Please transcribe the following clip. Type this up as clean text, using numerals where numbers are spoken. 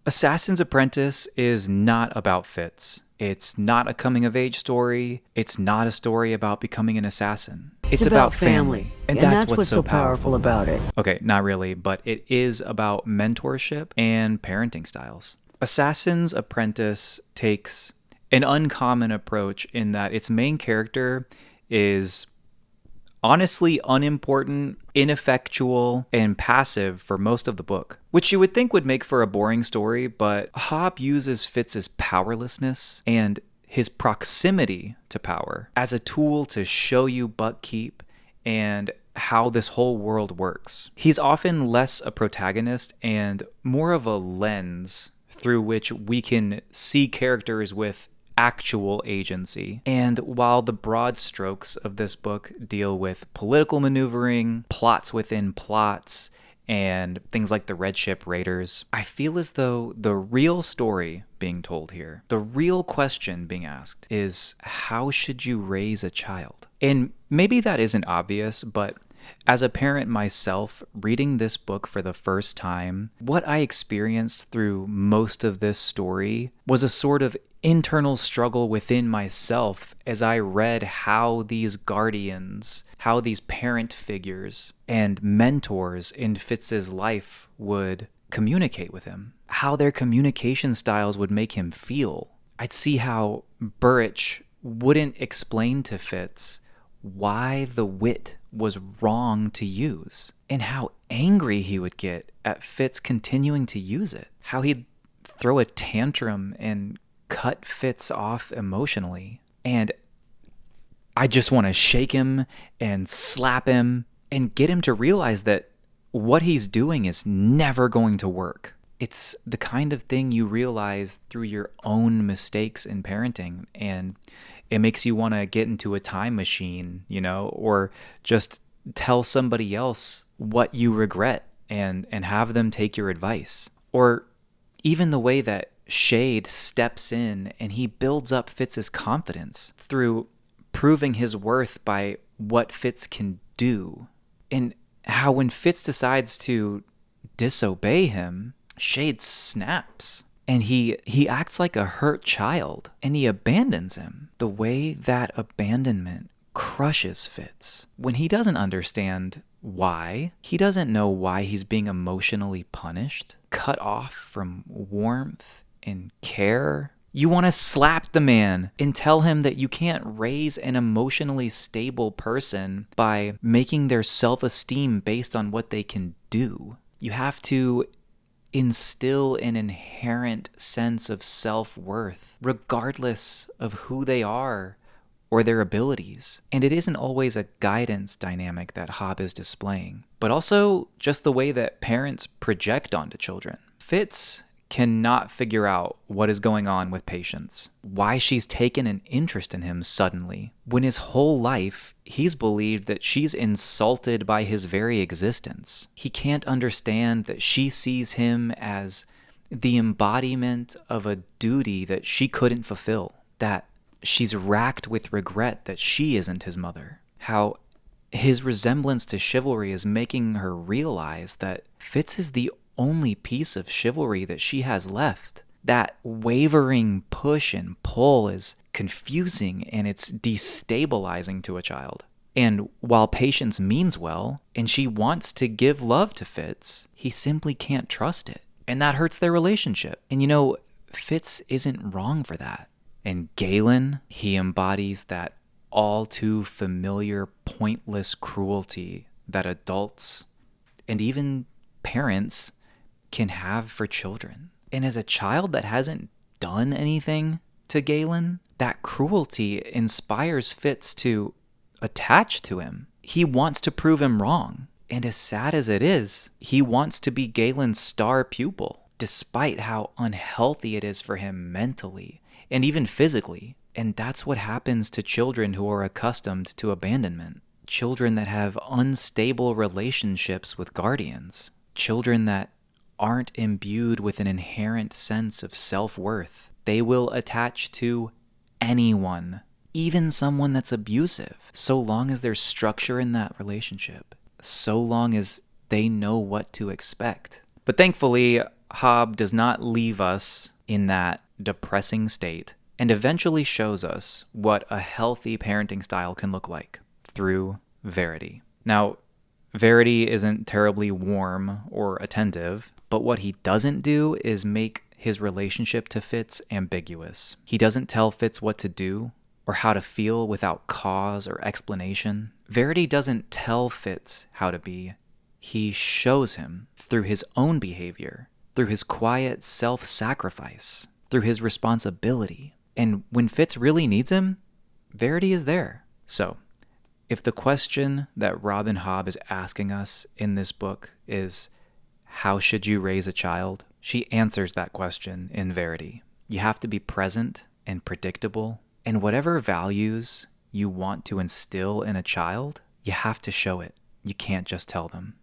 Assassin's Apprentice is not about Fitz. It's not a coming-of-age story. It's not a story about becoming an assassin. It's about family. And that's what's so powerful about it. Okay, not really, but it is about mentorship and parenting styles. Assassin's Apprentice takes an uncommon approach in that its main character is honestly unimportant, ineffectual, and passive for most of the book, which you would think would make for a boring story, but Hobb uses Fitz's powerlessness and his proximity to power as a tool to show you Buckkeep and how this whole world works. He's often less a protagonist and more of a lens through which we can see characters with actual agency. And while the broad strokes of this book deal with political maneuvering, plots within plots, and things like the Red Ship Raiders, I feel as though the real story being told here, the real question being asked is, how should you raise a child? And maybe that isn't obvious, but as a parent myself, reading this book for the first time, what I experienced through most of this story was a sort of internal struggle within myself as I read how these guardians, how these parent figures and mentors in Fitz's life would communicate with him, how their communication styles would make him feel. I'd see how Burrich wouldn't explain to Fitz why the wit was wrong to use, and how angry he would get at Fitz continuing to use it, how he'd throw a tantrum and cut Fitz off emotionally. And I just want to shake him and slap him and get him to realize that what he's doing is never going to work. It's the kind of thing you realize through your own mistakes in parenting, and it makes you want to get into a time machine, or just tell somebody else what you regret and have them take your advice. Or even the way that Shade steps in and he builds up Fitz's confidence through proving his worth by what Fitz can do. And how when Fitz decides to disobey him, Shade snaps. And he acts like a hurt child, and he abandons him. The way that abandonment crushes Fitz. When he doesn't understand why, he doesn't know why he's being emotionally punished, cut off from warmth and care. You want to slap the man and tell him that you can't raise an emotionally stable person by making their self-esteem based on what they can do. You have to instill an inherent sense of self-worth, regardless of who they are or their abilities. And it isn't always a guidance dynamic that Hobb is displaying, but also just the way that parents project onto children. Fitz cannot figure out what is going on with Patience, why she's taken an interest in him suddenly, when his whole life he's believed that she's insulted by his very existence. He can't understand that she sees him as the embodiment of a duty that she couldn't fulfill, that she's racked with regret that she isn't his mother, how his resemblance to chivalry is making her realize that Fitz is the only piece of chivalry that she has left. That wavering push and pull is confusing and it's destabilizing to a child. And while Patience means well and she wants to give love to Fitz, he simply can't trust it. And that hurts their relationship. And Fitz isn't wrong for that. And Galen, he embodies that all too familiar pointless cruelty that adults and even parents can have for children. And as a child that hasn't done anything to Galen, that cruelty inspires Fitz to attach to him. He wants to prove him wrong. And as sad as it is, he wants to be Galen's star pupil, despite how unhealthy it is for him mentally and even physically. And that's what happens to children who are accustomed to abandonment. Children that have unstable relationships with guardians. Children that aren't imbued with an inherent sense of self-worth. They will attach to anyone, even someone that's abusive, so long as there's structure in that relationship, so long as they know what to expect. But thankfully, Hobb does not leave us in that depressing state and eventually shows us what a healthy parenting style can look like through Verity. Now, Verity isn't terribly warm or attentive, but what he doesn't do is make his relationship to Fitz ambiguous. He doesn't tell Fitz what to do or how to feel without cause or explanation. Verity doesn't tell Fitz how to be. He shows him through his own behavior, through his quiet self-sacrifice, through his responsibility. And when Fitz really needs him, Verity is there. So, if the question that Robin Hobb is asking us in this book is, how should you raise a child? She answers that question in Verity. You have to be present and predictable, and whatever values you want to instill in a child, you have to show it. You can't just tell them.